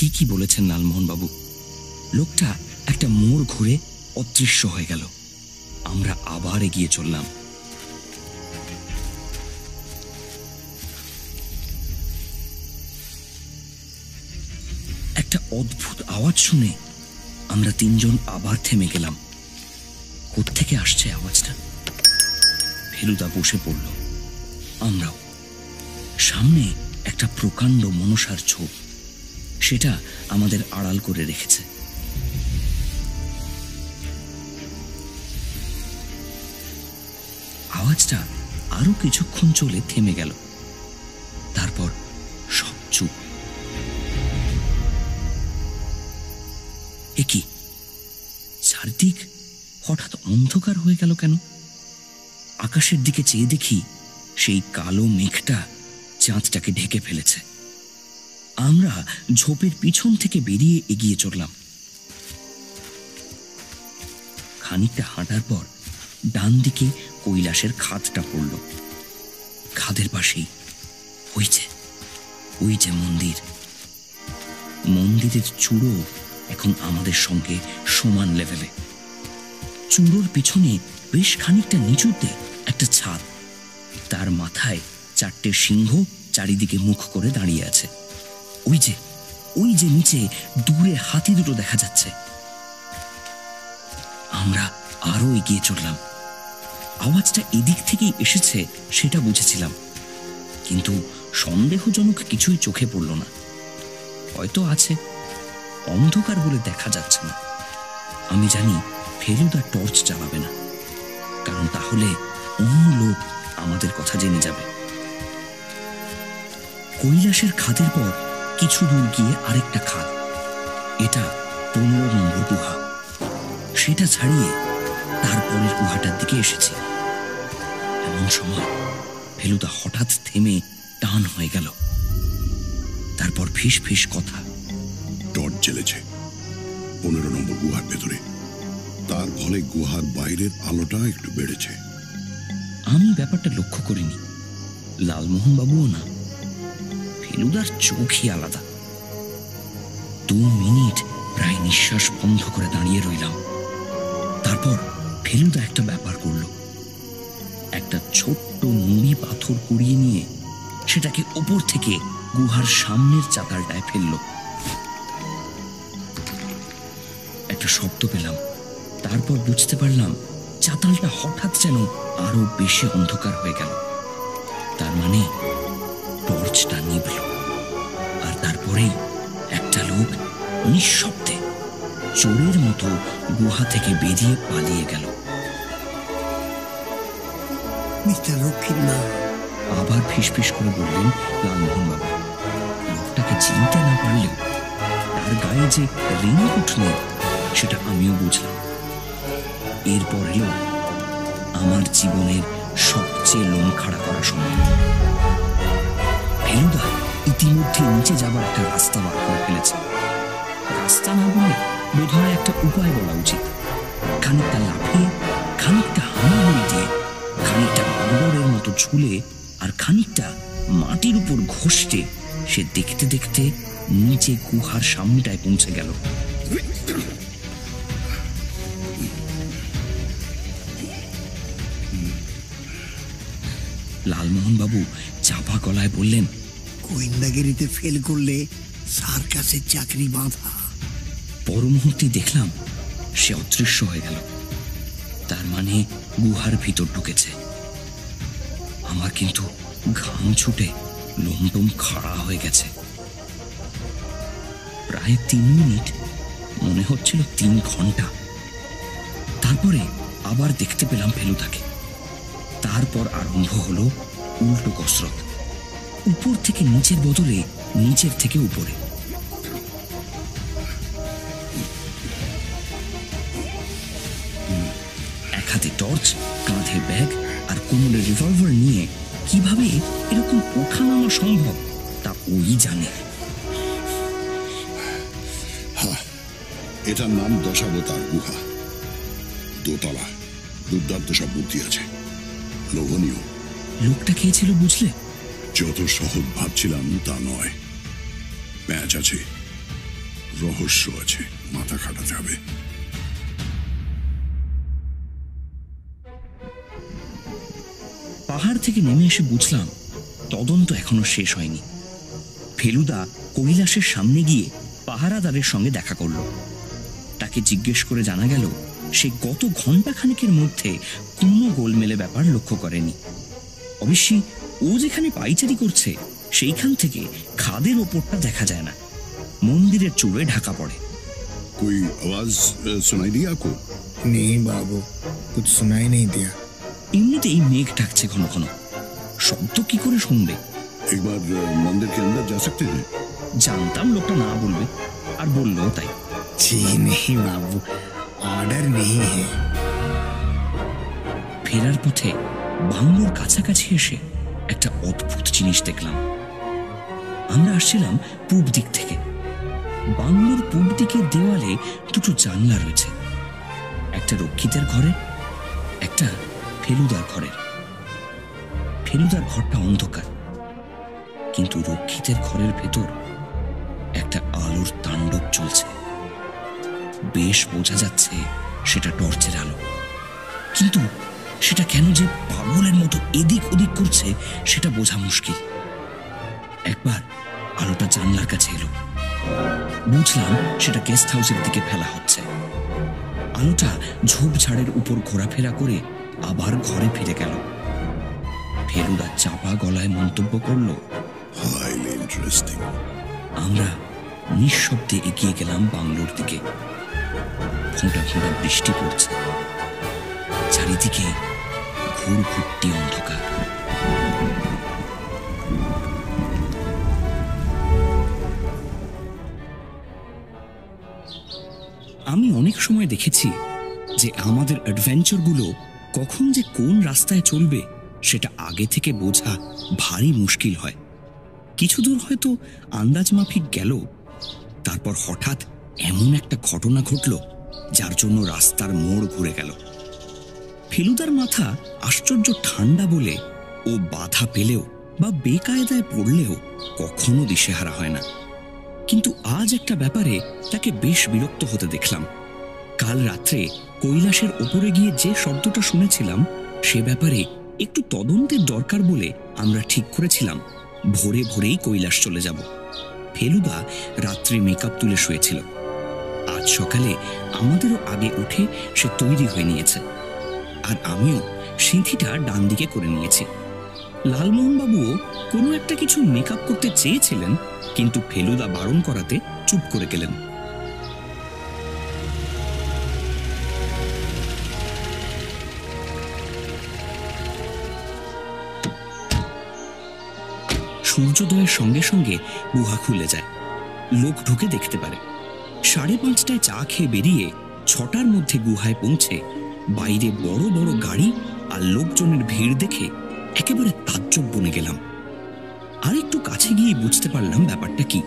ঠিকই বলেছেন লালমোহন বাবু। লোকটা একটা মোড় ঘুরে অদৃশ্য হয়ে গেল। আমরা আবার এগিয়ে চললাম। একটা অদ্ভুত আওয়াজ শুনে আমরা তিনজন আবার থেমে গেলাম। কোত্থেকে আসছে আওয়াজটা? ফেলুদা বসে পড়ল, আমরাও। সামনে একটা প্রকাণ্ড মনসার ছোপ, সেটা আমাদের আড়াল করে রেখেছে। আওয়াজটা আরো কিছুক্ষণ চলে থেমে গেল। তারপর সব চুপ। একি, চারদিক হঠাৎ অন্ধকার হয়ে গেল কেন? আকাশের দিকে চেয়ে দেখি সেই কালো মেঘটা চাঁদটাকে ঢেকে ফেলেছে। আমরা ঝোপের পিছন থেকে বেরিয়ে এগিয়ে চললাম। খানিকটা হাঁটার পর ডান দিকে কৈলাসের খাদটা পড়ল। খাদের পাশেই ওই যে মন্দির। মন্দিরের চূড়ো এখন আমাদের সঙ্গে সমান লেভেলে। চূড়োর পিছনে বেশ খানিকটা নিচুতে একটা ছাদ, তার মাথায় চারটে সিংহ চারিদিকে মুখ করে দাঁড়িয়ে আছে। ওই যে নিচে দূরে হাতি দুটো দেখা যাচ্ছে। আমরা আরো এগিয়ে চললাম। আওয়াজটা এদিক থেকেই এসেছে সেটা বুঝেছিলাম, কিন্তু সন্দেহজনক কিছুই চোখে পড়ল না। হয়তো আছে, অন্ধকার বলে দেখা যাচ্ছে না। আমি জানি ফেলুদা টর্চ চালাবে না, কারণ তাহলে অন্য লোক আমাদের কথা জেনে যাবে। কৈলাসের খাদের পর কিছু দূর গিয়ে আরেকটা খাদ, এটা 15 নম্বর গুহা। সেটা ছাড়িয়ে তারপরের গুহাটার দিকে এসেছি। এমন সময় ফেলুদা হঠাৎ থেমে টান হয়ে গেল। তারপর ফিস ফিস কথা। টর্চ জ্বেলেছে 15 নম্বর গুহার ভেতরে, তার ফলে গুহার বাইরের আলোটা একটু বেড়েছে। আমি ব্যাপারটা লক্ষ্য করিনি, লালমোহন বাবুও না। ফেলুদার চোখই আলাদা। 2 মিনিট প্রায় নিঃশ্বাস বন্ধ করে দাঁড়িয়ে রইলাম। তারপর ফেলুদা একটা ব্যাপার করল। একটা ছোট্ট নুড়ি পাথর কুড়িয়ে নিয়ে সেটাকে ওপর থেকে গুহার সামনের চাতালটায় ফেলল। একটা শব্দ পেলাম। তারপর বুঝতে পারলাম চাতালটা হঠাৎ যেন আরো বেশি অন্ধকার হয়ে গেল। তার মানে টর্চটা নিভল। আর তারপরেই একটা লোক নিঃশব্দে চোরের মতো গুহা থেকে বেরিয়ে পালিয়ে গেল। মিস্টার রক্ষিণা, আবার ফিসফিস করে বললেন লালমোহন বাবু। লোকটাকে চিনতে না পারলেও তার গায়ে যে রেইনকোট নেই সেটা আমিও বুঝলাম। এরপর এলো আমার জীবনের সবচেয়ে লোম খাড়া করা সময়। ফেলুদা ইতিমধ্যে নিচে যাবার একটা রাস্তা বার করে ফেলেছে। রাস্তা না বলে বোধহয় একটা উপায় বলা উচিত। খানিকটা লাফিয়ে, খানিকটা হামাগুড়ি দিয়ে, খানিকটা গোবরের মতো ঝুলে, আর খানিকটা মাটির উপর ঘষতে সে দেখতে দেখতে নিচে গুহার সামনেটায় পৌঁছে গেল। লালমোহন বাবু চাপা গলায় বললেন, গোয়েন্দাগিরিতে ফেল করলে সার্কাসের চাকরি বাঁধা। পর মুহূর্তে দেখলাম সে অদৃশ্য হয়ে গেল। তার মানে গুহার ভিতর ঢুকেছে। আমার কিন্তু ঘাম ছুটে লোমটোম খাড়া হয়ে গেছে। প্রায় 3 মিনিট, মনে হচ্ছিল 3 ঘন্টা। তারপরে আবার দেখতে পেলাম ফেলুদাকে। তারপর আরম্ভ হলো উল্টো কসরত। উপর থেকে নিচের বদলে নিচের থেকে উপরে। এক হাতে টর্চ, কাঁধে ব্যাগ আর কোমরে রিভলভার নিয়ে কিভাবে এরকম ওঠানামা সম্ভব তা ওই জানে। এটার নাম দশাবতার গুহা। দোতলা, দুর্দান্ত সব বুদ্ধি আছে, লোভনীয়। লোকটা খেয়েছিল বুঝলে? যত সহজ ভাবছিলাম তা নয়। প্যাঁচ আছে, রহস্য আছে, মাথা খাটাতে হবে। পাহাড় থেকে নেমে এসে বুঝলাম তদন্ত এখনো শেষ হয়নি। ফেলুদা কৈলাসের সামনে গিয়ে পাহারাদারের সঙ্গে দেখা করল। তাকে জিজ্ঞেস করে জানা গেল সে গত ঘণ্টাখানেকের মধ্যে কোনো গোলমেলে ব্যাপার লক্ষ্য করেনি। অবশ্যই ও যেখানে পাইচারি করছে সেইখান থেকে খাদের ওপরটা দেখা যায় না, মন্দিরের চূড়ে ঢাকা পড়ে। कोई आवाज सुनाई दी आपको? नहीं बाबू, कुछ सुनाई नहीं दिया। এমনিতেই মেঘ ডাকছে ঘন ঘন, শব্দ কি করে শুনবে? एक बार मंदिर के अंदर जा सकते हैं? জানতাম লোকটা না বলবে, আর বললো তাই। जी नहीं बाबू, ऑर्डर नहीं है। ফেরার পথে বাংলোর কাছাকাছি এসে একটা অদ্ভুত জিনিস দেখলাম। আমরা আসছিলাম পূব দিক থেকে। বাংলোর পূব দিকের দেওয়ালে দুটো জানলা রয়েছে, একটা রক্ষিতের ঘরে, একটা ফেলুদার ঘরের। ফেলুদার ঘরটা অন্ধকার, কিন্তু রক্ষিতের ঘরের ভেতর একটা আলোর তাণ্ডব চলছে। বেশ বোঝা যাচ্ছে সেটা টর্চের আলো, কিন্তু সেটা কেন যে পাগলের মতো এদিক ওদিক করছে সেটা বোঝা মুশকিল। একবার আলোটা জানলার কাছে এলো, বুঝলাম সেটা গেস্ট হাউসের দিকে ফেলা হচ্ছে। আলোটা ঝোপঝাড়ের উপর ঘোরাফেরা করে আবার ঘরে ফিরে গেল। ফেলুদা চাপা গলায় মন্তব্য করল, হাইলি ইন্টারেস্টিং। আমরা নিঃশব্দে এগিয়ে গেলাম বাংলোর দিকে। ফোঁটা ফোঁটা বৃষ্টি পড়ছে, চারিদিকে ঘুরঘুরটি অন্ধকার। আমি অনেক সময় দেখেছি যে আমাদের অ্যাডভেঞ্চারগুলো কখন যে কোন রাস্তায় চলবে সেটা আগে থেকে বোঝা ভারী মুশকিল হয়। কিছু দূর হয়তো আন্দাজ মাফিক গেল, তারপর হঠাৎ এমন একটা ঘটনা ঘটল যার জন্য রাস্তার মোড় ঘুরে গেল। ফেলুদার মাথা আশ্চর্য ঠান্ডা বলে ও বাধা পেলেও বা বেকায়দায় পড়লেও কখনো দিশেহারা হয় না। কিন্তু আজ একটা ব্যাপারে তাকে বেশ বিরক্ত হতে দেখলাম। কাল রাত্রে কৈলাসের ওপরে গিয়ে যে শব্দটা শুনেছিলাম সে ব্যাপারে একটু তদন্তের দরকার বলে আমরা ঠিক করেছিলাম ভোরে ভোরেই কৈলাস চলে যাব। ফেলুদা রাত্রে মেকআপ তুলে শুয়েছিল। আজ সকালে আমাদেরও আগে উঠে সে তৈরি হয়ে নিয়েছে, আর আমিও সিঁথিটা ডান দিকে করে নিয়েছি। লালমোহনবাবুও কোনো একটা কিছু মেকআপ করতে চেয়েছিলেন, কিন্তু ফেলুদা বারণ করাতে চুপ করে গেলেন। সূর্যোদয়ের সঙ্গে সঙ্গে গুহা খুলে যায়, লোক ঢুকে দেখতে পারে। 5:30টায় চা খেয়ে বেরিয়ে 6টার মধ্যে গুহায় পৌঁছে বাইরে বড় বড় গাড়ি আর লোকজনের ভিড় দেখে একেবারে তাজ্জব বনে গেলাম। আর একটু কাছে গিয়ে বুঝতে পারলাম ব্যাপারটা কি।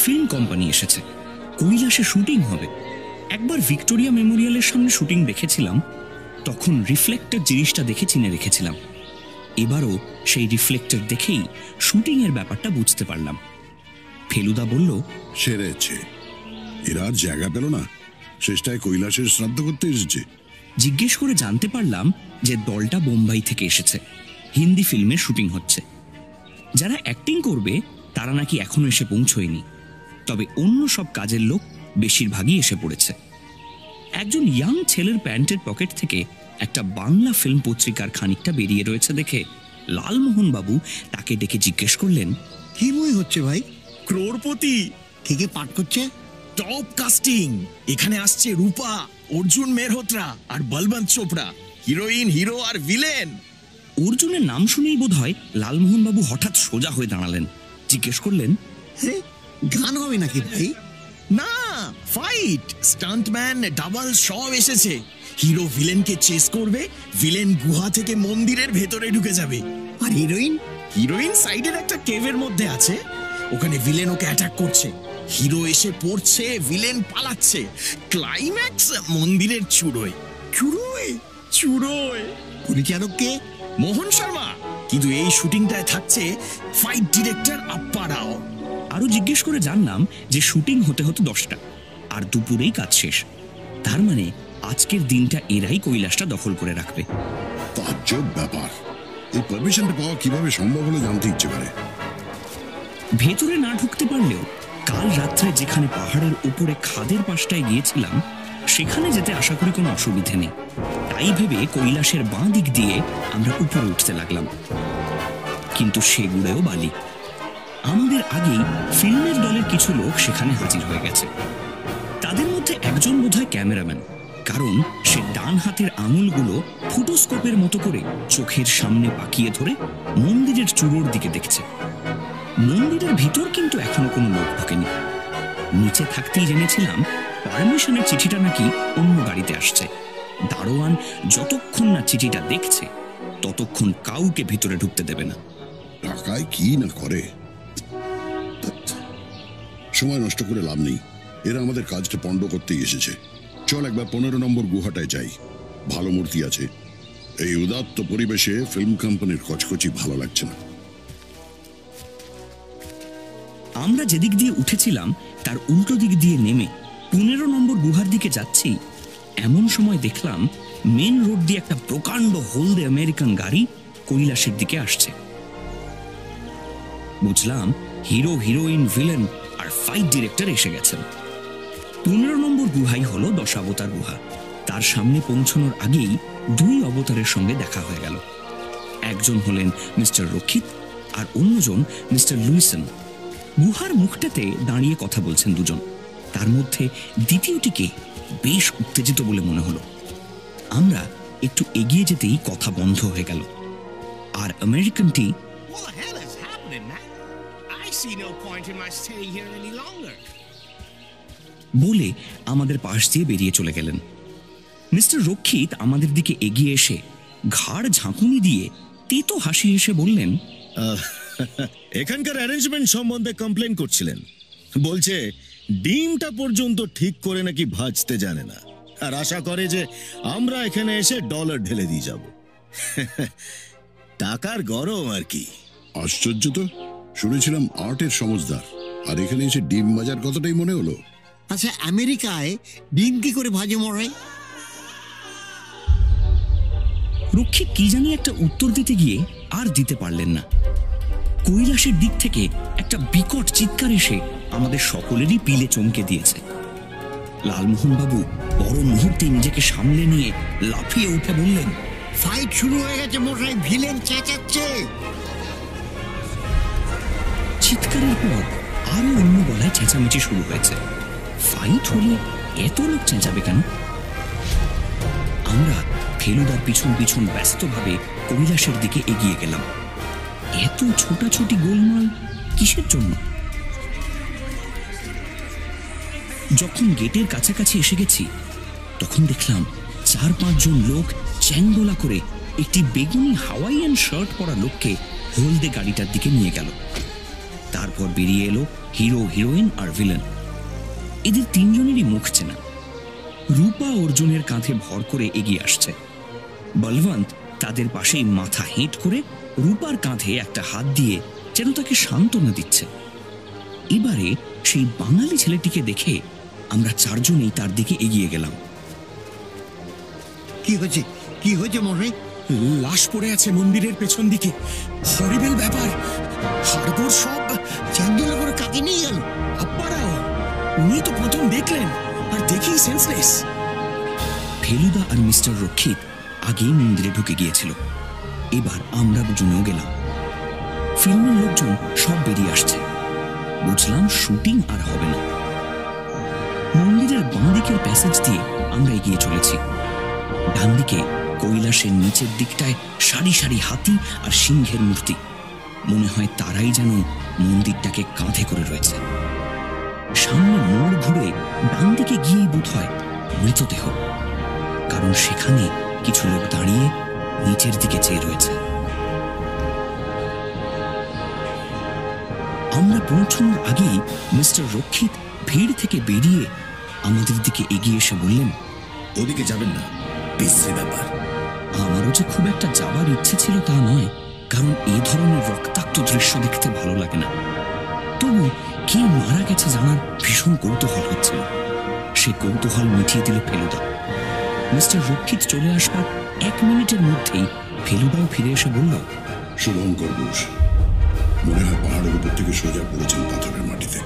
ফিল্ম কোম্পানি এসেছে, কৈলাসে শুটিং হবে। একবার ভিক্টোরিয়া মেমোরিয়ালের সামনে শুটিং দেখেছিলাম, তখন রিফ্লেক্টর জিনিসটা দেখে চিনে রেখেছিলাম। এবারও সেই রিফ্লেক্টর দেখেই শুটিং এর ব্যাপারটা বুঝতে পারলাম। ফেলুদা বলল, সেরেছে, এরা আর জায়গা পেল না, শেষটায় কৈলাসের শ্রাদ্ধ করতে এসেছে। জিজ্ঞেস করে জানতে পারলাম যে দলটা বোম্বাই থেকে এসেছে, হিন্দি ফিল্মের শুটিং হচ্ছে। যারা অ্যাক্টিং করবে তারা নাকি এখনো এসে পৌঁছয়নি, তবে অন্য সব কাজের লোক বেশিরভাগই এসে পড়েছে। একজন ইয়াং ছেলের প্যান্টের পকেট থেকে একটা বাংলা ফিল্ম পত্রিকার খানিকটা বেরিয়ে রয়েছে দেখে লালমোহন বাবু তাকে ডেকে জিজ্ঞেস করলেন, কি বই হচ্ছে ভাই? ক্রোড়পতি। কে কে পাঠ করছে? Top casting. এখানে আসছে রূপা, অর্জুন মেহরোত্রা আর বলবন্ত চোপড়া, হিরোইন, হিরো আর ভিলেন। অর্জুনের নাম শুনেই বোধ হয় লালমোহন বাবু হঠাৎ সোজা হয়ে দাঁড়ালেন। জিজ্ঞেস করলেন, হ্যাঁ, গান হবে নাকি ভাই? না, ফাইট, স্টান্টম্যান, ডাবল সব এসেছে। হিরো ভিলেনকে চেস করবে, ভিলেন গুহা থেকে মন্দিরের ভেতরে ঢুকে যাবে। আর হিরোইন? হিরোইন সাইডের একটা কেভের মধ্যে আছে, ওখানে ভিলেন ওকে অ্যাটাক করছে। হিরো এসে পড়ছে, ভিলেন পালাচ্ছে। ক্লাইম্যাক্স মন্দিরের চূড়োয়। চুরোয়? চূড়োয়। পরিচালক কে? মোহন শর্মা। কিন্তু এই শুটিংটায় থাকছে ফাইট ডিরেক্টর আপ্পা রাও। আরো জিজ্ঞেস করে জানলাম যে শুটিং হতে হতে 10টা, আর দুপুরেই কাজ শেষ। তার মানে আজকের দিনটা এরাই কৈলাসটা দখল করে রাখবে। তাজ্জব ব্যাপার। এই পারমিশনটা পাওয়া কিভাবে সম্ভব হলো জানতে ইচ্ছে করে। ভেতরে না ঢুকতে পারলেও কাল রাত্রে যেখানে পাহাড়ের উপরে খাদের পাশটায় গিয়েছিলাম সেখানে যেতে আশা করি কোনো অসুবিধে নেই। তাই ভেবে কৈলাসের বাঁ দিক দিয়ে আমরা উপরে উঠতে লাগলাম, কিন্তু সেগুড়েও বালি। আমাদের আগেই ফিল্মের দলের কিছু লোক সেখানে হাজির হয়ে গেছে। তাদের মধ্যে একজন বোধহয় ক্যামেরাম্যান, কারণ সে ডান হাতের আঙুলগুলো ফুটোস্কোপের মতো করে চোখের সামনে পাকিয়ে ধরে মন্দিরের চূড়োর দিকে দেখছে। মন্দিরের ভিতর কিন্তু এখনো কোনো লোক ঢোকেনি। নিচে থাকতেই জেনেছিলাম পারমিশনের চিঠিটা নাকি অন্য গাড়িতে আসছে। দারোয়ান যতক্ষণ না চিঠিটা দেখছে ততক্ষণ কাউকে ভিতরে ঢুকতে দেবে না। টাকায় কি না করে। সময় নষ্ট করে লাভ নেই, এরা আমাদের কাজটা পণ্ড করতেই এসেছে। চল একবার 15 নম্বর গুহাটায় যাই, ভালো মূর্তি আছে। এই উদাত্ত পরিবেশে ফিল্ম কোম্পানির কচকচি ভালো লাগছে না। আমরা যেদিক দিয়ে উঠেছিলাম তার উল্টো দিক দিয়ে নেমে 15 নম্বর গুহার দিকে যাচ্ছি, এমন সময় দেখলাম মেন রোড দিয়ে একটা প্রকাণ্ড হলদে আমেরিকান গাড়ি কৈলাসের দিকে আসছে। বুঝলাম হিরো, হিরোইন, ভিলেন আর ফাইট ডিরেক্টর এসে গেছেন। 15 নম্বর গুহাই হলো দশাবতার গুহা। তার সামনে পৌঁছানোর আগেই 2 অবতারের সঙ্গে দেখা হয়ে গেল। একজন হলেন মিস্টার রক্ষিত আর অন্যজন মিস্টার লুইসন। গুহার মুখটাতে দাঁড়িয়ে কথা বলছেন দুজন। তার মধ্যে দ্বিতীয়টিকে বেশ উত্তেজিত বলে মনে হলো। আমরা একটু এগিয়ে যেতেই কথা বন্ধ হয়ে গেল, আর আমেরিকানটি What the hell is happening, man? I see no point in my staying here any longer. বলে আমাদের পাশ দিয়ে বেরিয়ে চলে গেলেন। মিস্টার রক্ষিত আমাদের দিকে এগিয়ে এসে ঘাড় ঝাঁকুনি দিয়ে তেতো হাসি হেসে বললেন, এখানকার অ্যারেঞ্জমেন্ট সম্বন্ধে কমপ্লেন করছিলেন। বলছে ডিমটা পর্যন্ত ঠিক করে নাকি ভাজতে জানে না, আর আশা করে যে আমরা এখানে এসে ডলার ঢেলে দিয়ে যাব। টাকার গরম আর কি। আশ্চর্য তো, শুনেছিলাম আর্টের সমজদার, আর এখানে এসে ডিম বাজার কথাটাই মনে হলো। আচ্ছা, আমেরিকায় ডিম কি করে ভাজে মরাই? রক্ষিত কি জানি একটা উত্তর দিতে গিয়ে আর দিতে পারলেন না। কৈলাসের দিক থেকে একটা বিকট চিৎকার এসে আমাদের সকলেরই পিলে চমকে দিয়েছে। লালমোহন বাবু বড় মুহূর্তে নিজেকে সামলে নিয়ে লাফিয়ে উঠে বললেন, ফাইট শুরু হয়ে গেছে মশাই, ভিলেন চেঁচাচ্ছে। চিৎকারের পর আরো অন্য গলায় চেঁচামেচি শুরু হয়েছে। ফাইট হলে এত লোক চেঁচাবে কেন? আমরা ফেলুদার পিছন পিছন ব্যস্তভাবে কৈলাসের দিকে এগিয়ে গেলাম। এত ছোটাছুটি গোলমাল কিসের জন্য? যখন গেটের কাছাকাছি এসে গেছি তখন দেখলাম 4-5 জন লোক চ্যাংদোলা করে একটি বেগুনি হাওয়াইয়ান শার্ট পরা লোককে হলদে গাড়িটার দিকে নিয়ে গেল। তারপর বেরিয়ে এলো হিরো, হিরোইন আর ভিলেন। এদের 3 জনেরই মুখ চেনা। রূপা অর্জুনের কাঁধে ভর করে এগিয়ে আসছে। বলবন্ত তাদের পাশেই মাথা হেঁট করে রূপার কাঁধে একটা হাত দিয়ে যেন তাকে সান্ত্বনা দিচ্ছে। এবারে সেই বাঙালি ছেলেটিকে দেখে আমরা 4 জনেই তার দিকে এগিয়ে গেলাম। কি হয়েছে, কি হয়েছে মশাই? লাশ পড়ে আছে মন্দিরের পেছন দিকে। হরিবেল ব্যাপার। হাড়গোড় সব চ্যাংদোলা করে কাকে নিয়ে গেল? আব্বারাও। উনি তো প্রথম দেখলেন আর দেখেই সেন্সলেস। ফেলুদা আর মিস্টার রক্ষিত আগেই মন্দিরে ঢুকে গিয়েছিল। এবার আমরা দুজনেও গেলাম। ফিল্মের লোকজন সব বেরিয়ে আসছে। বুঝলাম শুটিং আর হবে না। মন্দিরের বাঁ দিকের প্যাসেজ দিয়ে আমরা এগিয়ে চলেছি। ডান দিকে কৈলাসের নিচের দিকটায় সারি সারি হাতি আর সিংহের মূর্তি। মনে হয় তারাই যেন মন্দিরটাকে কাঁধে করে রয়েছে। সামনে মোড় ঘুরে ডান দিকে গিয়েই বোধ হয় মৃতদেহ, কারণ সেখানে কিছু লোক দাঁড়িয়ে নিচের দিকে চেয়ে রয়েছে। আমরা পৌঁছানোর আগেই মিস্টার রক্ষিত ভিড় থেকে বেরিয়ে আমাদের দিকে এগিয়ে এসে বললেন, ওদিকে যাবেন না, বিশ্রী ব্যাপার। আমারও যে খুব একটা যাবার ইচ্ছে ছিল তা নয়, কারণ এই ধরনের রক্তাক্ত দৃশ্য দেখতে ভালো লাগে না। তবু কে মারা গেছে জানার ভীষণ কৌতূহল হচ্ছিল। সে কৌতূহল মিটিয়ে দিল ফেলুদা। মিস্টার রক্ষিত চলে আসবার 1 মিনিটের মধ্যেই ফেলুদাও ফিরে এসে বলল, শুভঙ্কর বোস মনে হয় পাহাড়ের উপর থেকে সোজা পড়েছেন পাথরের মাটিতে।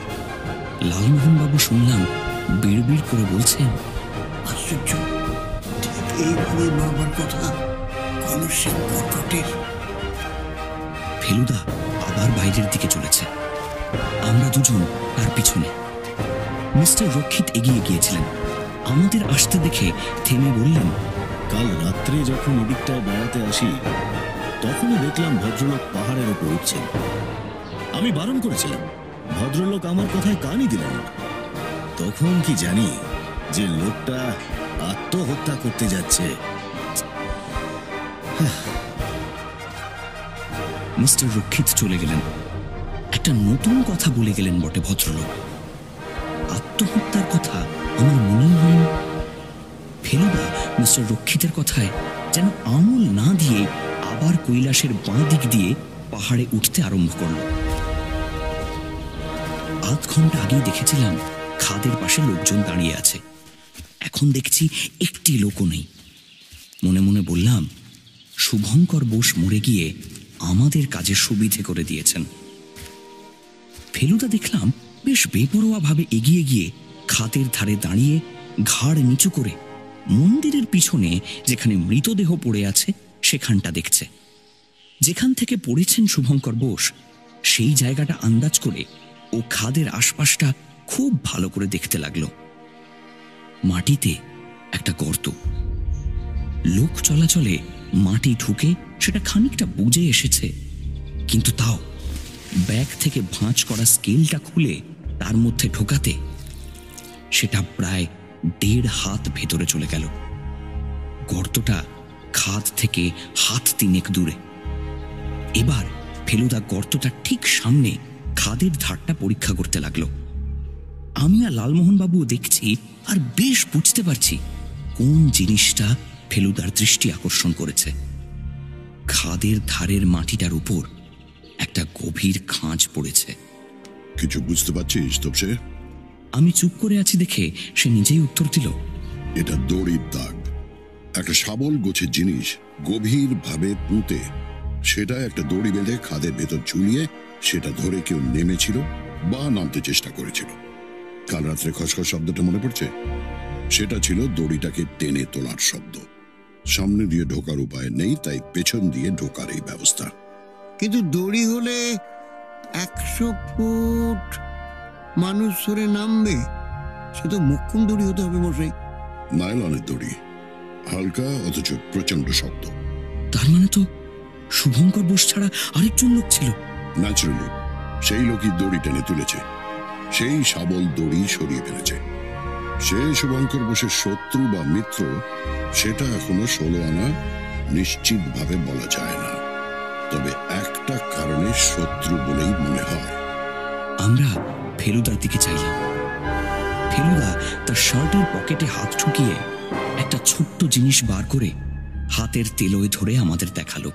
লালমোহন বাবু শুনলাম বিড়বিড় করে বলছেন, আশ্চর্য, ঠিক এইভাবে মারবার কথা কনসিং কর্কটের। ফেলুদা আবার বাইরের দিকে চলেছে। আমরা দুজন তার পিছনে। মিস্টার রক্ষিত এগিয়ে গিয়েছিলেন। আমাদের আসতে দেখে থেমে বললেন, কাল রাত্রে যখন এদিকটায় বেড়াতে আসি তখনই দেখলাম ভদ্রলোক পাহাড়ের উপর উঠছেন। আমি বারণ করেছিলাম, ভদ্রলোক আমার কথায় কানই দিলেন না। তখন কি জানি যে লোকটা আত্মহত্যা করতে যাচ্ছে। মিস্টার রক্ষিত চলে গেলেন। একটা নতুন কথা বলে গেলেন বটে ভদ্রলোক। আত্মহত্যার কথা আমার মনেই হয়নি। ফেলুদা মিস্টার রক্ষিতের কথায় যেন আমল না দিয়ে আবার কৈলাসের বাঁ দিক দিয়ে পাহাড়ে উঠতে আরম্ভ করল। আধ ঘন্টা আগেই দেখেছিলাম খাদের পাশে লোকজন দাঁড়িয়ে আছে। এখন দেখছি একটি লোকও নেই। মনে মনে বললাম, শুভঙ্কর বোস মরে গিয়ে আমাদের কাজে সুবিধে করে দিয়েছেন। ফেলুদা দেখলাম বেশ বেপরোয়া ভাবে এগিয়ে গিয়ে খাদের ধারে দাঁড়িয়ে ঘাড় নিচু করে মন্দিরের পিছনে যেখানে মৃতদেহ পড়ে আছে সেখানটা দেখছে। যেখান থেকে পড়েছেন শুভঙ্কর বোস সেই জায়গাটা আন্দাজ করে ও খাদের আশপাশটা খুব ভালো করে দেখতে লাগলো। মাটিতে একটা গর্ত। লোক চলাচলে মাটি ঢুকে সেটা খানিকটা বুজে এসেছে, কিন্তু তাও ব্যাগ থেকে ভাঁজ করা স্কেলটা খুলে তার মধ্যে ঢোকাতে সেটা প্রায় 1.5 হাত ভেতরে চলে গেল। গর্তটা খাদ থেকে 3 হাত দূরে। এবার ফেলুদা গর্তটা ঠিক সামনে খাদের ধারটা পরীক্ষা করতে লাগলো। আমি আর লালমোহন বাবু দেখছি আর বেশ বুঝতে পারছি কোন জিনিসটা ফেলুদার দৃষ্টি আকর্ষণ করেছে। খাদের ধারের মাটিটার উপর একটা গভীর খাঁজ পড়েছে। কিছু বুঝতে পারছিস তোপসে? আমি চুপ করে আছি দেখে সে নিজেই উত্তর দিল, এটা দড়ির দাগ। একটা শাবল গোছের জিনিস গভীর ভাবে পুঁতে সেটা একটা দড়ি বেঁধে খাদের ভেতর ঝুলিয়ে সেটা ধরে কেউ নেমেছিল বা নামতে চেষ্টা করেছিল। কাল রাত্রে খসখস শব্দটা মনে পড়ছে? সেটা ছিল দড়িটাকে টেনে তোলার শব্দ। সামনে দিয়ে ঢোকার উপায় নেই, তাই পেছন দিয়ে ঢোকার এই ব্যবস্থা। কিন্তু দড়ি হলে 100 ফুট মানুষ ধরে নামবে, সে তো মোক্ষম দড়ি হতে হবে মশাই। নাইলনের দড়ি, হালকা অথচ প্রচন্ড শক্ত। তার মানে তো শুভঙ্কর বোস ছাড়া আরেকজন লোক ছিল। ন্যাচারালি সেই লোকই দড়ি টেনে তুলেছে, সেই শাবল দড়ি সরিয়ে ফেলেছে। সে শুভঙ্কর বোসের শত্রু বা মিত্র সেটা এখনো 16 আনা নিশ্চিতভাবে বলা যায় না, তবে একটা কারণে শত্রু বলেই মনে হয়। আমরা ফেলুদার দিকে চাইলাম। ফেলুদা তার শার্টের পকেটে হাত ঢুকিয়ে একটা ছোট্ট জিনিস বার করে হাতের তেলোয় ধরে আমাদের দেখালো।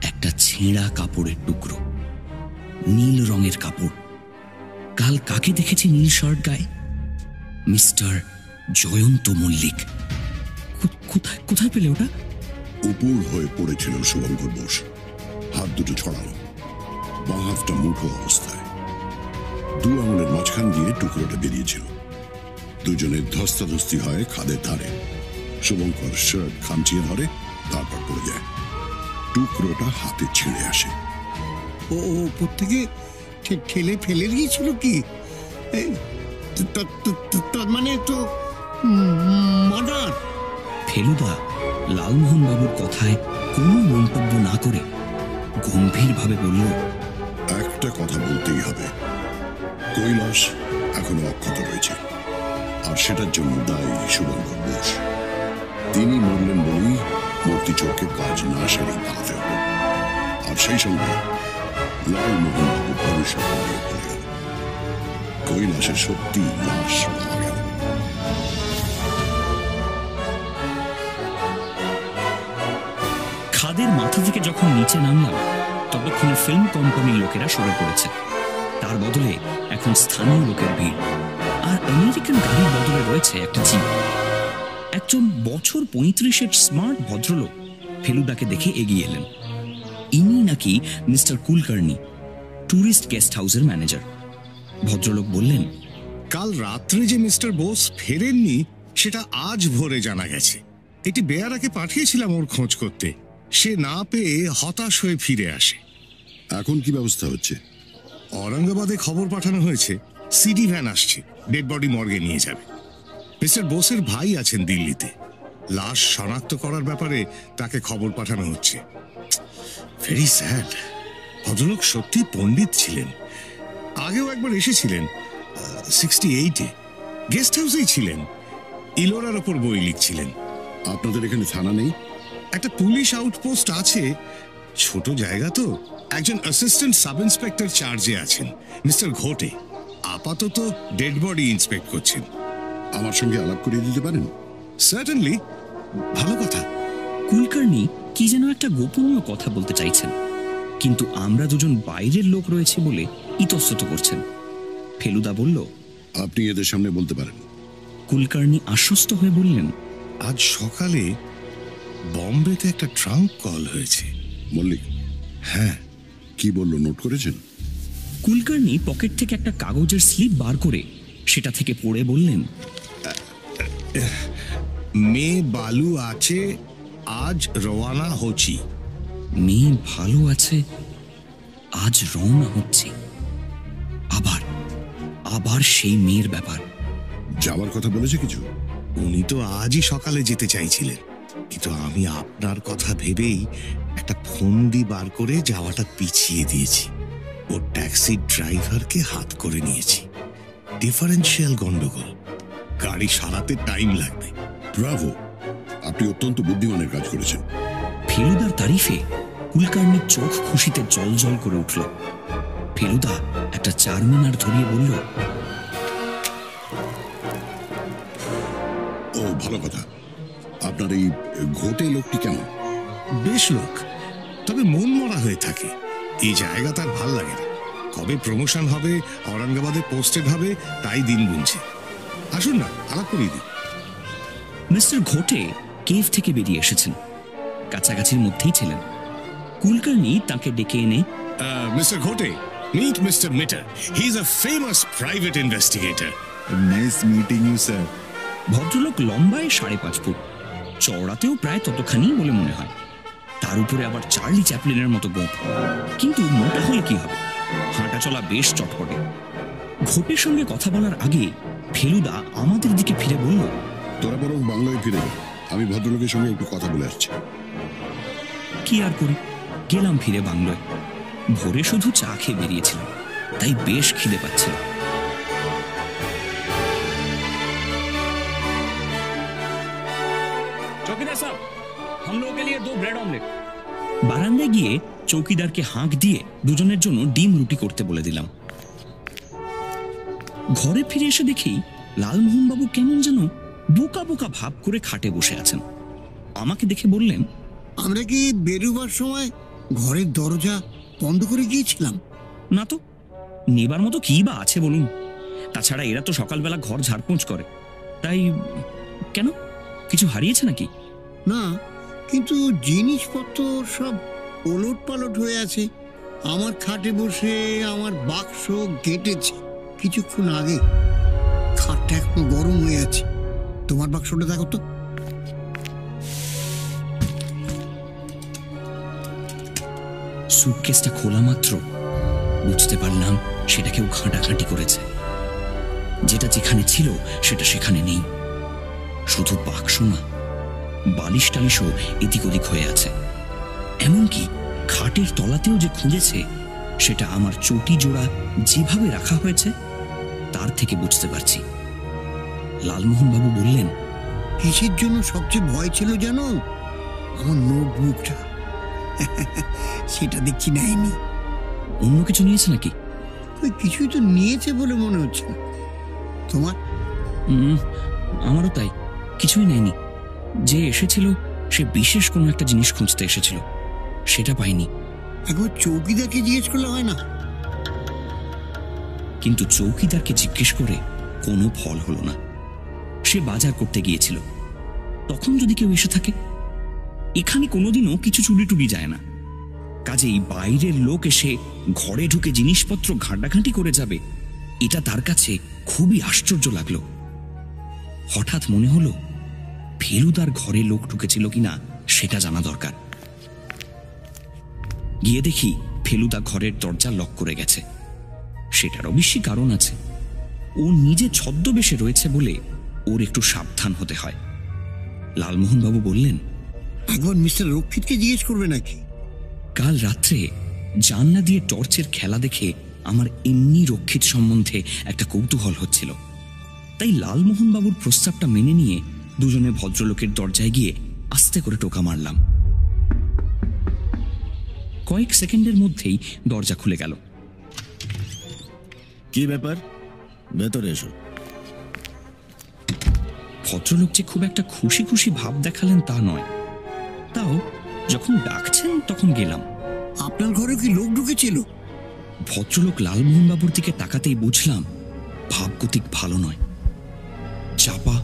একটা ছেঁড়া কাপড়ের টুকরো, নীল রঙের কাপড়। কাল কাকে দেখেছি নীল শার্ট গায়ে? মিস্টার জয়ন্ত মল্লিক। কোথায় কোথায় পেলে ওটা? উপর হয়ে পড়েছিল শুভঙ্কর বোস, হাত দুটো ছড়ানো, বাঁ হাতটা মুঠো অবস্থায়। 2 আঙুলের মাঝখান দিয়ে টুকরোটা বেরিয়েছিল। দুজনের ধস্তাধস্তি হয় খাদের ধারে। শুভঙ্কর শার্ট খামচিয়ে ধরে, তারপর পড়ে যায়। টুকরোটা হাতে ছিঁড়ে আসে। ও ওপর থেকে ঠেলে ফেলে দিয়েছিল কি? তার মানে তো মার্ডার। ফেলুদা লালমোহন বাবুর কথায় কোনো মন্তব্য না করে গম্ভীরভাবে বলল, একটা কথা বলতেই হবে, কৈলাস এখনো অক্ষত রয়েছে, আর সেটার জন্য দায়ী শুভঙ্কর বোস। তিনি মরলেন বলেই মূর্তি চোখে কাজ না সেরেই পালাতে হল। আর সেই সঙ্গে লালমোহন বাবু ভবিষ্যৎ নিয়ে বলে গেল, কৈলাসের সত্যি লাশ পাওয়া গেল। খাদের মাথা থেকে যখন নিচে নামলাম ততক্ষণে ফিল্ম কোম্পানির লোকেরা সরে পড়েছে। তার বদলে এখন এখন স্থানীয় লোকের ভিড়, আর আমেরিকান গাড়ির বদলে রয়েছে একটা জিপ। একজন বছর 35-এর স্মার্ট ভদ্রলোক ফেলুদাকে দেখে এগিয়ে এলেন। ইনি নাকি মিস্টার কুলকার্নি, ট্যুরিস্ট গেস্ট হাউসের ম্যানেজার। ভদ্রলোক বললেন, কাল রাত্রে যে মিস্টার বোস ফেরেননি সেটা আজ ভোরে জানা গেছে। এটি বেয়ারাকে পাঠিয়েছিলাম ওর খোঁজ করতে, সে না পেয়ে হতাশ হয়ে ফিরে আসে। এখন কি ব্যবস্থা হচ্ছে? ঔরঙ্গাবাদে খবর পাঠানো হয়েছে, সিটি ভ্যান আসছে, ডেড বডি মর্গে নিয়ে যাবে। মিস্টার বোসের ভাই আছেন দিল্লিতে, লাশ শনাক্ত করার ব্যাপারে তাকে খবর পাঠানো হচ্ছে। Very sad. ভদ্রলোক সত্যি পণ্ডিত ছিলেন, আগেও একবার এসেছিলেন 68-এ, গেস্ট হাউসেই ছিলেন, ইলোরার ওপর বই লিখছিলেন। আপনাদের এখানে থানা নেই? একটা পুলিশ আউটপোস্ট আছে, ছোট জায়গা তো। একজন অ্যাসিস্ট্যান্ট সাব ইন্সপেক্টর চার্জে আছেন, মিস্টার ঘোটে, আপাতত ডেড বডি ইন্সপেক্ট করছেন। আমার সঙ্গে আলাপ করিয়ে দিতে পারেন? সার্টেনলি, ভালো কথা। কুলকার্নি কি যেন একটা গোপনীয় কথা বলতে চাইছেন, কিন্তু আমরা দুজন বাইরের লোক রয়েছে বলে ইতস্তত করছেন। ফেলুদা বলল, আপনি এদের সামনে বলতে পারেন। কুলকার্নি আশ্বস্ত হয়ে বললেন, আজ সকালে বম্বেতে একটা ট্রাঙ্ক কল হয়েছে। মল্লিক? হ্যাঁ। কি বললো, নোট করেছেন? কুলকার্নি পকেট থেকে একটা কাগজের স্লিপ বার করে সেটা থেকে পড়ে বললেন, মেয়ে বালু আছে, আজ রওয়ানা হচ্ছি। মেয়ে ভালো আছে, আজ রওনা হচ্ছে। আবার আবার সেই মেয়ের ব্যাপার। যাওয়ার কথা বলেছে কিছু? উনি তো আজই সকালে যেতে চাইছিলেন, কিন্তু আমি আপনার কথা ভেবেই একটা ফন্দি বার করে যাওয়াটা পিছিয়ে দিয়েছি। ও ট্যাক্সি ড্রাইভারকে হাত করে নিয়েছি। ডিফারেন্সিয়াল গন্ডগোল, গাড়ি সারাতে টাইম লাগবে। ব্রাভো, আপনি অত্যন্ত বুদ্ধিমানের কাজ করেছেন। ফেলুদার তারিফে কুলকার্নির চোখ খুশিতে জল জল করে উঠল। ফেলুদা একটা চারমিনার ধরিয়ে বলল, ও ভালো কথা। আপনার এই ঘোটে লোকটি কেমন? বেশ লোক, তবে মন মরা হয়ে থাকে। এই জায়গা তার ভাল লাগে না। কবে প্রমোশন হবে, ঔরঙ্গাবাদে পোস্টেড হবে, তাই দিন গুনছে। আসুন না, আলাপ করিয়ে দিই। মিস্টার ঘোটে কেভ থেকে বেরিয়ে এসেছেন, কাছাকাছির মধ্যেই ছিলেন। কুলকার্নি তাকে ডেকে এনে, mister ঘোটে, meet Mr. Mitter. He's a famous private investigator. Nice meeting you, sir. ভদ্রলোক লম্বায় 5.5 ফুট, চওড়াতেও প্রায় ততখানি বলে মনে হয়। তার উপরে আবার চার্লি চ্যাপলিনের মতো গোঁপ, কিন্তু মোটা হলে কি হবে, হাঁটা চলা বেশ চটপটে। ঘোটের সঙ্গে কথা বলার আগে ফেলুদা আমাদের দিকে ফিরে বলল, তোরা বরং বাংলায় ফিরে যা, আমি ভদ্রলোকের সঙ্গে একটু কথা বলে আসছি। কি আর করি, গেলাম ফিরে বাংলায়। ভোরে শুধু চা খেয়ে বেরিয়েছিলাম, তাই বেশ খিদে পাচ্ছিল। চৌকিদার সাহেব, हम लोगों के लिए 2 ब्रेड ऑमलेट। বারান্দায় গিয়ে চৌকিদারকে হাঁক দিয়ে দুজনের জন্য ডিম রুটি করতে বলে দিলাম। ঘরে ফিরে এসে দেখি লালমোহনবাবু কেমন যেন বোকা বোকা ভাব করে খাটে বসে আছেন। আমাকে দেখে বললেন, আমরা কি বেরোবার সময় ঘরের দরজা বন্ধ করে গিয়েছিলাম? না তো, নেবার মতো কি বা আছে বলুন? তাছাড়া এরা তো সকালবেলা ঘর ঝাড়পোঁছ করে, তাই কেন কিছু হারিয়েছে নাকি? না, কিন্তু জিনিসপত্র সব ওলট পালট হয়ে আছে। আমার খাটে বসে আমার বাক্স কেটেছে কিছুক্ষণ আগে। খাটটা এখন গরম হয়ে আছে। তোমার বাক্সটা দেখো তো। সুটকেসটা খোলা মাত্র বুঝতে পারলাম সেটা কেউ ঘাঁটাঘাঁটি করেছে। যেটা যেখানে ছিল সেটা সেখানে নেই। শুধু বাক্স না, বালিশ টালিশও এদিক ওদিক হয়ে আছে। এমনকি খাটের তলাতেও যে খুঁজেছে সেটা আমার চটি জোড়া যেভাবে রাখা হয়েছে তার থেকে বুঝতে পারছি। লালমোহনবাবু বললেন, কিসের জন্য সবচেয়ে ভয় ছিল জানো? আমার নোটবুকটা। সেটা দেখছি নেয়নি। অন্য কিছু নিয়েছে নাকি? ওই কিছুই তো নিয়েছে বলে মনে হচ্ছে না। তোমার? আমারও তাই, কিছুই নেয়নি। যে এসেছিল সে বিশেষ কোনো একটা জিনিস খুঁজতে এসেছিল, সেটা পাইনি। একবার চৌকিদারকে জিজ্ঞেস করলে হয় না? কিন্তু চৌকিদারকে জিজ্ঞেস করে কোনো ফল হলো না। সে বাজার করতে গিয়েছিল। তখন যদি কেউ এসে থাকে, এখানে কোনোদিনও কিছু চুরি টুরি যায় না, কাজেই বাইরের লোক এসে ঘরে ঢুকে জিনিসপত্র ঘাঁটাঘাঁটি করে যাবে, এটা তার কাছে খুবই আশ্চর্য লাগলো। হঠাৎ মনে হলো ফেলুদার ঘরে লোক ঢুকেছিল কিনা সেটা জানা দরকার। গিয়ে দেখি ফেলুদা ঘরের দরজা লক করে গেছে। সেটার অবশ্যই কারণ আছে। ও নিজে ছদ্মবেশে রয়েছে বলে ওর একটু সাবধান হতে হয়। লালমোহন বাবু বললেন, একবার মিস্টার রক্ষিতকে জিজ্ঞেস করবে নাকি? কাল রাত্রে জানলা দিয়ে টর্চের খেলা দেখে আমার এমনি রক্ষিত সম্বন্ধে একটা কৌতূহল হচ্ছিল। তাই লালমোহন বাবুর প্রস্তাবটা মেনে নিয়ে দুজনে ভদ্রলোকের দরজায় গিয়ে আস্তে করে টোকা মারলাম। কয়েক সেকেন্ডের মধ্যেই দরজা খুলে গেল। কি ব্যাপার? ভেতরে এসো। ভদ্রলোক যে খুব একটা খুশি খুশি ভাব দেখালেন তা নয়, তাও যখন ডাকছেন তখন গেলাম। আপনার ঘরে কি লোক ঢুকেছিল? ভদ্রলোক লালমোহন বাবুর দিকে তাকাতেই বুঝলাম ভাবগতিক ভালো নয়। চাপা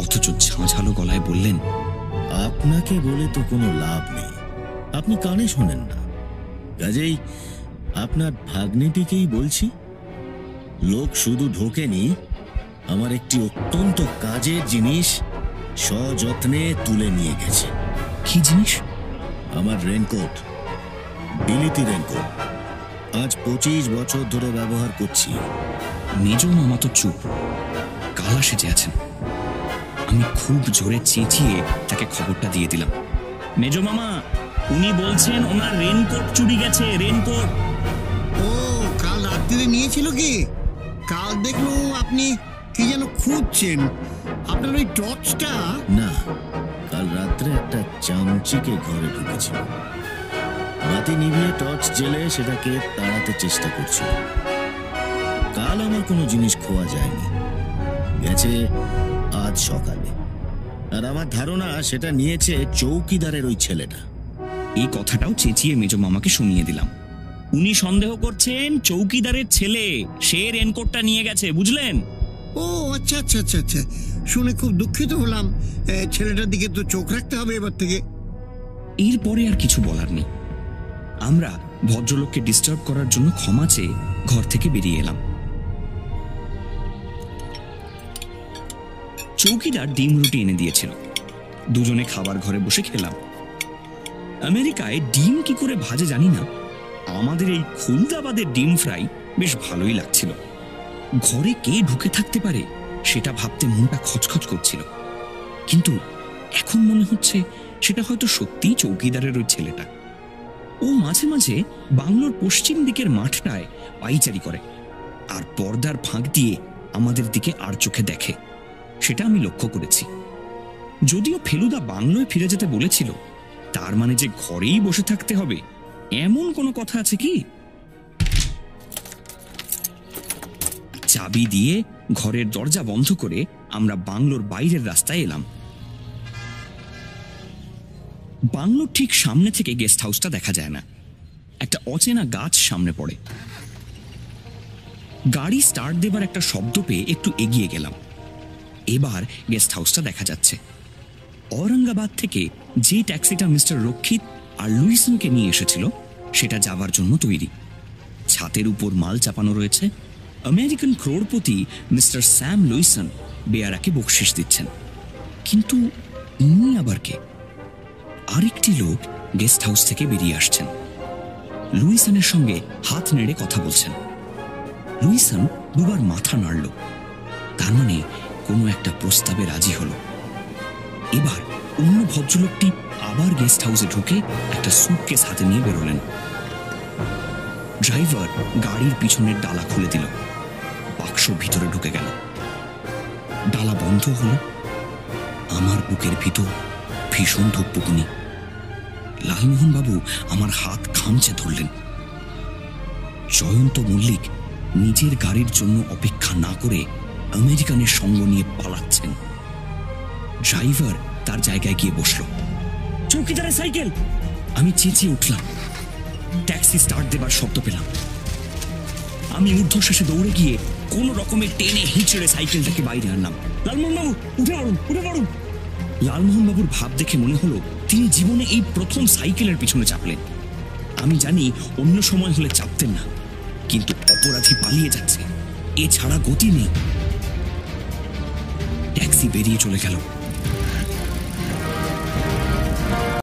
অথচ ঝাঁঝালো গলায় বললেন, আপনাকে বলে তো কোনো লাভ নেই, আপনি কানে শোনেন না। কাজেই আপনার ভাগ্নিটিকেই বলছি, লোক শুধু ঢোকেনি, আমার একটি অত্যন্ত কাজের জিনিস সযত্নে তুলে নিয়ে গেছে। কি জিনিস? আমার রেনকোট, বিলিতি রেনকোট। আজ 25 বছর ধরে ব্যবহার করছি। মেজ মামা তো চুপ, কালা সেজে আছেন। আমি খুব জোরে চেঁচিয়ে তাকে খবরটা দিয়ে দিলাম। মেজ মামা, উনি বলছেন ওনার রেনকোট চুরি গেছে। রেনকোট? ও, কাল রাত্রিরে নিয়েছিল কি? কাল দেখলো আপনি কি যেন খুঁজছেন। আপনার ওই টর্চটা? না, কাল রাত্রে একটা চামচিকে ঘরে ঢুকেছিল। বাতি নিভিয়ে টর্চ জেলে সেটাকে তাড়াতে চেষ্টা করছিল। কাল আমার কোনো জিনিস খোয়া যায়নি, গেছে আজ সকালে। আর আমার ধারণা সেটা নিয়েছে চৌকিদারের ওই ছেলেটা। এই কথাটাও চেঁচিয়ে মেজ মামাকে শুনিয়ে দিলাম। উনি সন্দেহ করছেন চৌকিদারের ছেলে সে রেনকোটটা নিয়ে গেছে, বুঝলেন? ও আচ্ছা আচ্ছা আচ্ছা আচ্ছা, শুনে খুব দুঃখিত হলাম। ছেলেটার দিকে তো চোখ রাখতে হবে এবার থেকে। এরপরে আর কিছু বলার নেই। আমরা ভদ্রলোককে ডিস্টার্ব করার জন্য ক্ষমা চেয়ে ঘর থেকে বেরিয়ে এলাম। চৌকিদার ডিম রুটি এনে দিয়েছিল। দুজনে খাবার ঘরে বসে খেলাম। আমেরিকায় ডিম কি করে ভাজে জানি না, আমাদের এই খুলদাবাদের ডিম ফ্রাই বেশ ভালোই লাগছিল। ঘরে কে ঢুকে থাকতে পারে সেটা ভাবতে মনটা খচখচ করছিল, কিন্তু এখন মনে হচ্ছে সেটা হয়তো সত্যিই চৌকিদারের ওই ছেলেটা। ও মাঝে মাঝে বাংলোর পশ্চিম দিকের মাঠটায় পাইচারি করে, আর পর্দার ফাঁক দিয়ে আমাদের দিকে আর চোখে দেখে, সেটা আমি লক্ষ্য করেছি। যদিও ফেলুদা বাংলোয় ফিরে যেতে বলেছিল, তার মানে যে ঘরেই বসে থাকতে হবে এমন কোনো কথা আছে কি? চাবি দিয়ে ঘরের দরজা বন্ধ করে আমরা বাংলোর বাইরের রাস্তায় এলাম। বাংলোর ঠিক সামনে থেকে গেস্ট হাউসটা দেখা যায় না। একটা অচেনা গাছ সামনে পড়ে। গাড়ি স্টার্ট দেবার একটা শব্দ পেয়ে একটু এগিয়ে গেলাম। এবার গেস্ট হাউসটা দেখা যাচ্ছে। ঔরঙ্গাবাদ থেকে যে ট্যাক্সিটা মিস্টার রক্ষিত আর লুইসনকে নিয়ে এসেছিল সেটা যাবার জন্য তৈরি। ছাতের উপর মাল চাপানো রয়েছে। আমেরিকান ক্রোড়পতি মিস্টার স্যাম লুইসন বেয়ারাকে বকশিস দিচ্ছেন। কিন্তু ইনি আবার কে? আরেকটি লোক গেস্ট হাউস থেকে বেরিয়ে আসছেন। লুইসনের সঙ্গে হাত নেড়ে কথা বলছেন। লুইসন দুবার মাথা নাড়ল, তার মানে কোনো একটা প্রস্তাবে রাজি হলো। এবার অন্য ভদ্রলোকটি আবার গেস্ট হাউসে ঢুকে একটা সুটকেস হাতে নিয়ে বেরোলেন। ড্রাইভার গাড়ির পিছনের ডালা খুলে দিল। বাক্স ভিতরে ঢুকে গেল। ডালা বন্ধ হলো। আমার বুকের ভিতর ভীষণ ধুকপুকুনি। লালমোহন বাবু আমার হাত খামচে ধরলেন। জয়ন্ত মল্লিক নিজের গাড়ির জন্য অপেক্ষা না করে আমেরিকানের সঙ্গ নিয়ে পালাচ্ছেন। ড্রাইভার তার জায়গায় গিয়ে বসল। চৌকিদারের সাইকেল! আমি চেঁচিয়ে উঠলাম। ট্যাক্সি স্টার্ট দেবার শব্দ পেলাম। আমি ঊর্ধ্বশ্বাসে দৌড়ে গিয়ে কোন রকমের টেনে হিঁচড়ে সাইকেলটাকে বাইরে আনলাম। লালমোহনবাবু উঠে পড়ুন, উঠে পড়ুন। লালমোহনবাবুর ভাব দেখে মনে হলো তিনি জীবনে এই প্রথম সাইকেলের পিছনে চাপলেন। আমি জানি অন্য সময় হলে চাপতেন না, কিন্তু অপরাধী পালিয়ে যাচ্ছে, এছাড়া গতি নেই। ট্যাক্সি বেরিয়ে চলে গেল।